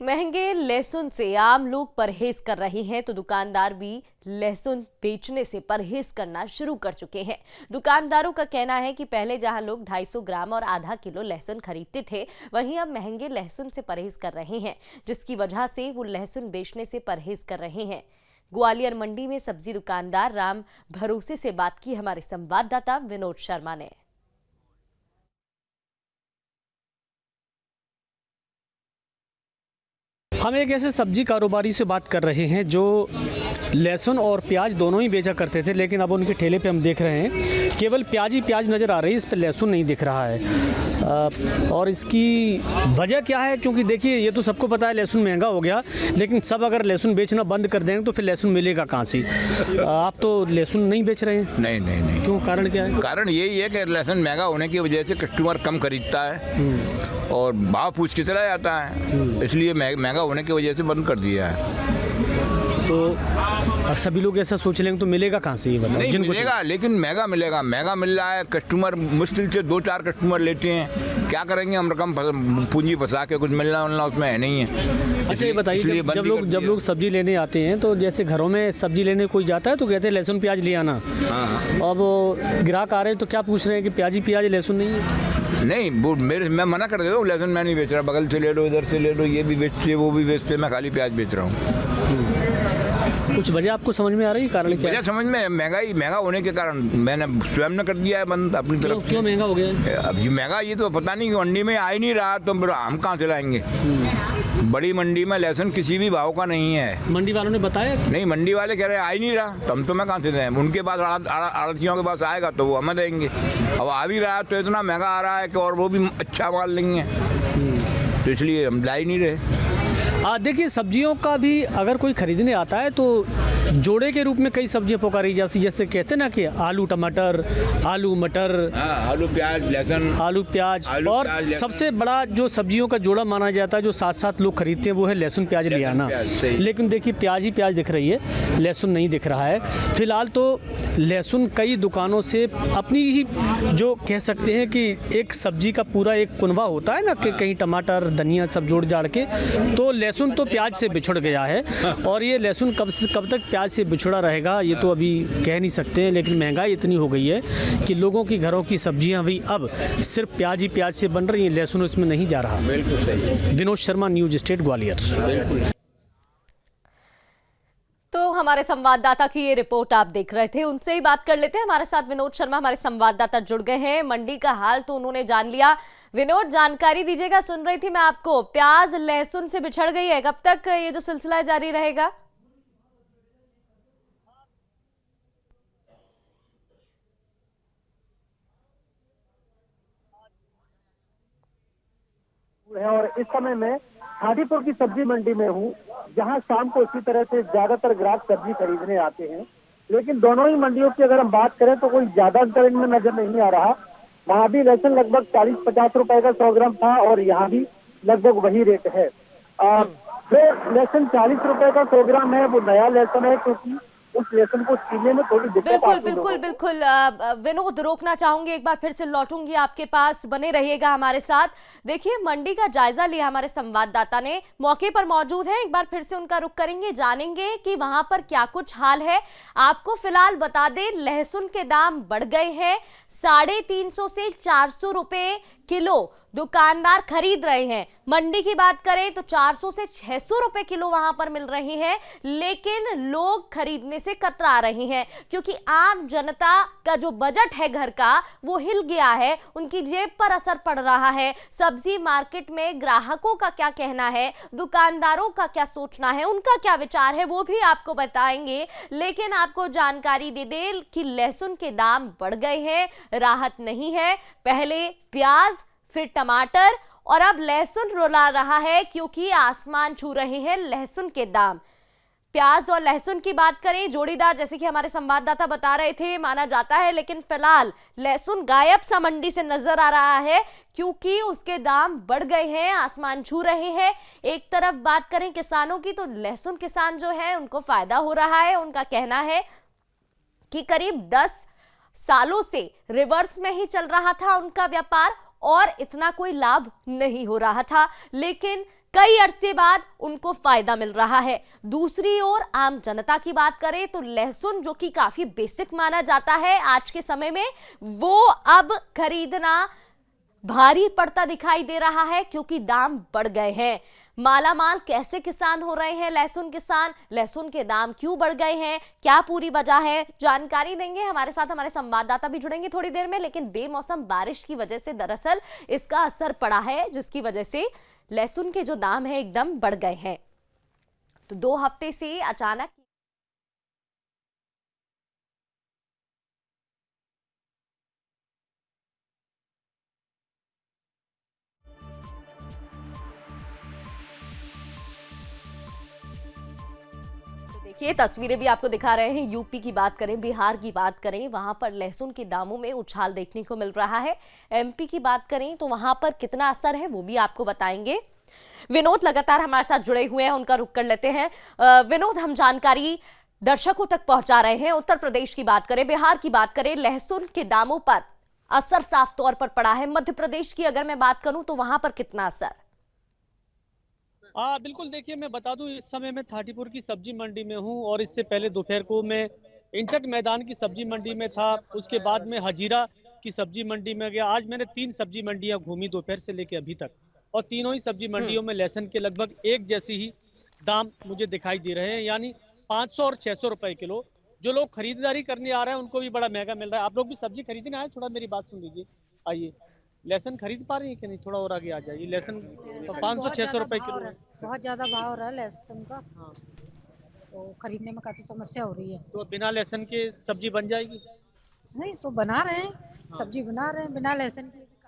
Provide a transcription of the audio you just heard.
महंगे लहसुन से आम लोग परहेज कर रहे हैं तो दुकानदार भी लहसुन बेचने से परहेज करना शुरू कर चुके हैं। दुकानदारों का कहना है कि पहले जहां लोग 250 ग्राम और आधा किलो लहसुन खरीदते थे, वहीं अब महंगे लहसुन से परहेज कर रहे हैं, जिसकी वजह से वो लहसुन बेचने से परहेज कर रहे हैं। ग्वालियर मंडी में सब्जी दुकानदार राम भरोसे से बात की हमारे संवाददाता विनोद शर्मा ने। हम एक ऐसे सब्जी कारोबारी से बात कर रहे हैं जो लहसुन और प्याज दोनों ही बेचा करते थे, लेकिन अब उनके ठेले पे हम देख रहे हैं केवल प्याज ही प्याज नज़र आ रही है, इस पर लहसुन नहीं दिख रहा है। और इसकी वजह क्या है? क्योंकि देखिए, ये तो सबको पता है लहसुन महंगा हो गया, लेकिन सब अगर लहसुन बेचना बंद कर देंगे तो फिर लहसुन मिलेगा कहाँ से? आप तो लहसुन नहीं बेच रहे हैं? नहीं। क्यों? कारण क्या है? कारण यही है कि लहसुन महंगा होने की वजह से कस्टमर कम खरीदता है और भाव पूछ के चला जाता है, इसलिए महंगा होने की वजह से बंद कर दिया है। तो सभी लोग ऐसा सोच लेंगे तो मिलेगा कहाँ से? ये बताओ। नहीं मिलेगा, लेकिन महंगा मिलेगा, महंगा मिल रहा है। कस्टमर मुश्किल से 2-4 कस्टमर लेते हैं, क्या करेंगे? हम रकम पूंजी फंसा के कुछ मिलना उसमें है नहीं है। अच्छा, ये बताइए, जब लोग सब्जी लेने आते हैं तो जैसे घरों में सब्जी लेने कोई जाता है तो कहते हैं लहसुन प्याज ले आना। अब ग्राहक आ रहे हैं तो क्या पूछ रहे हैं कि प्याज ही प्याज, लहसुन नहीं है? नहीं, वो मैं मना कर देता हूँ, लहसुन मैं नहीं बेच रहा, बगल से ले लो, इधर से ले लो, ये भी बेचते वो भी बेचते, मैं खाली प्याज बेच रहा हूँ। कुछ वजह आपको समझ में आ रही है? कारण क्या? वजह समझ में महंगा होने के कारण मैंने स्वयं ने कर दिया है बंद अपनी तरफ से। क्यों महंगा हो गया? अब ये महंगा, ये तो पता नहीं, मंडी में आ ही नहीं रहा तो हम कहाँ से लाएंगे? बड़ी मंडी में लहसुन किसी भी भाव का नहीं है। मंडी वालों ने बताया? नहीं, मंडी वाले कह रहे आ ही नहीं रहा, तो हम तो मैं कहाँ से दें? उनके पास आड़तियों के पास आएगा तो वो हमें देंगे। अब आ भी रहा है तो इतना महंगा आ रहा है कि और वो भी अच्छा माल लेंगे, तो इसलिए हम ला ही नहीं रहे। देखिए, सब्जियों का भी अगर कोई खरीदने आता है तो जोड़े के रूप में कई सब्जियां पुकारी जाती, जैसे कहते हैं ना कि आलू टमाटर, आलू मटर, आलू प्याज लहसुन, आलू प्याज, और सबसे बड़ा जो सब्जियों का जोड़ा माना जाता है जो साथ लोग खरीदते हैं वो है लहसुन प्याज ले आना। लेकिन देखिए, प्याज ही प्याज दिख रही है, लहसुन नहीं दिख रहा है फिलहाल। तो लहसुन कई दुकानों से अपनी ही, जो कह सकते हैं कि एक सब्जी का पूरा एक कुनवा होता है ना, कि कहीं टमाटर धनिया सब जोड़ जाड़ के, तो लहसुन तो प्याज से बिछुड़ गया है। और ये लहसुन कब तक प्याज से बिछुड़ा रहेगा ये तो अभी कह नहीं सकते हैं, लेकिन महंगाई इतनी हो गई है कि लोगों की घरों की सब्जियां भी अब सिर्फ प्याज ही प्याज से बन रही हैं, लहसुन उसमें नहीं जा रहा। बिल्कुल सही। Vinod Sharma, news state, Gwalior. तो हमारे संवाददाता की ये रिपोर्ट आप देख रहे थे, उनसे ही बात कर लेते हैं। हमारे साथ विनोद शर्मा, हमारे संवाददाता, जुड़ गए हैं। मंडी का हाल तो उन्होंने जान लिया। विनोद, जानकारी दीजिएगा। सुन रही थी मैं आपको, प्याज लहसुन से बिछड़ गई है, कब तक ये जो सिलसिला जारी रहेगा? और इस समय मैं हाजीपुर की सब्जी मंडी में हूँ, जहाँ शाम को इसी तरह से ज्यादातर ग्राहक सब्जी खरीदने आते हैं। लेकिन दोनों ही मंडियों की अगर हम बात करें तो कोई ज्यादा अंतर इनमें नजर नहीं आ रहा। वहाँ भी लहसुन लगभग 40-50 रुपए का 100 ग्राम था और यहाँ भी लगभग वही रेट है। जो लहसुन 40 रुपए का 100 ग्राम है वो नया लहसुन है, क्योंकि उस लहसुन को छीलने में थोड़ी दिक्कत आती है। बिल्कुल विनोद, रोकना चाहूंगी, एक बार फिर से लौटूंगी आपके पास, बने रहिएगा हमारे साथ। देखिए, मंडी का जायजा लिया हमारे संवाददाता ने, मौके पर मौजूद है, एक बार फिर से उनका रुख करेंगे, जानेंगे कि वहां पर क्या कुछ हाल है। आपको फिलहाल बता दें, लहसुन के दाम बढ़ गए हैं, 350 से 400 रुपए किलो दुकानदार खरीद रहे हैं। मंडी की बात करें तो 400 से 600 रुपए किलो वहां पर मिल रही है, लेकिन लोग खरीदने से कतरा रहे हैं, क्योंकि आम जनता का जो बजट है घर का वो हिल गया है, उनकी जेब पर असर पड़ रहा है। सब्जी मार्केट में ग्राहकों का क्या कहना है, दुकानदारों का क्या सोचना है, उनका क्या विचार है, वो भी आपको बताएंगे। लेकिन आपको जानकारी दे दे कि लहसुन के दाम बढ़ गए हैं, राहत नहीं है। पहले प्याज, फिर टमाटर और अब लहसुन रुला रहा है, क्योंकि आसमान छू रहे हैं लहसुन के दाम। प्याज और लहसुन की बात करें, जोड़ीदार, जैसे कि हमारे संवाददाता बता रहे थे, माना जाता है, लेकिन फिलहाल लहसुन गायब सा मंडी से नजर आ रहा है, क्योंकि उसके दाम बढ़ गए हैं, आसमान छू रहे हैं। एक तरफ बात करें किसानों की, तो लहसुन किसान जो है उनको फायदा हो रहा है। उनका कहना है कि करीब 10 सालों से रिवर्स में ही चल रहा था उनका व्यापार और इतना कोई लाभ नहीं हो रहा था, लेकिन कई अरसे बाद उनको फायदा मिल रहा है। दूसरी ओर आम जनता की बात करें तो लहसुन जो कि काफी बेसिक माना जाता है आज के समय में, वो अब खरीदना भारी पड़ता दिखाई दे रहा है क्योंकि दाम बढ़ गए हैं। मालामाल कैसे किसान हो रहे हैं लहसुन किसान, लहसुन के दाम क्यों बढ़ गए हैं, क्या पूरी वजह है, जानकारी देंगे। हमारे साथ हमारे संवाददाता भी जुड़ेंगे थोड़ी देर में। लेकिन बेमौसम बारिश की वजह से दरअसल इसका असर पड़ा है, जिसकी वजह से लहसुन के जो दाम है एकदम बढ़ गए हैं। तो 2 हफ्ते से अचानक देखिए तस्वीरें भी आपको दिखा रहे हैं। यूपी की बात करें, बिहार की बात करें, वहां पर लहसुन के दामों में उछाल देखने को मिल रहा है। एमपी की बात करें तो वहां पर कितना असर है वो भी आपको बताएंगे। विनोद लगातार हमारे साथ जुड़े हुए हैं, उनका रुख कर लेते हैं। विनोद, हम जानकारी दर्शकों तक पहुंचा रहे हैं। उत्तर प्रदेश की बात करें, बिहार की बात करें, लहसुन के दामों पर असर साफ तौर पर पड़ा है। मध्य प्रदेश की अगर मैं बात करूं तो वहां पर कितना असर? बिल्कुल, देखिए मैं बता दूं इस समय मैं थाटीपुर की सब्जी मंडी में हूं और इससे पहले दोपहर को मैं इंटक मैदान की सब्जी मंडी में था। उसके बाद में हजीरा की सब्जी मंडी में गया। आज मैंने 3 सब्जी मंडियां घूमी दोपहर से लेकर अभी तक, और तीनों ही सब्जी मंडियों में लहसुन के लगभग एक जैसी ही दाम मुझे दिखाई दे रहे हैं, यानी 500 और 600 रुपए किलो। जो लोग खरीदारी करने आ रहे हैं उनको भी बड़ा महंगा मिल रहा है। आप लोग भी सब्जी खरीदने आए, थोड़ा मेरी बात सुन लीजिए। आइए, लहसुन खरीद पा रही है कि नहीं? थोड़ा और आगे आ जाइए। लहसुन तो 500-600 रुपए किलो है। बहुत ज्यादा भाव हो रहा है लहसुन का। हाँ, तो खरीदने में काफी समस्या हो रही है। तो बिना लहसुन के सब्जी बन जाएगी? नहीं, सो बना रहे हैं, सब्जी बना रहे हैं बिना लहसुन की।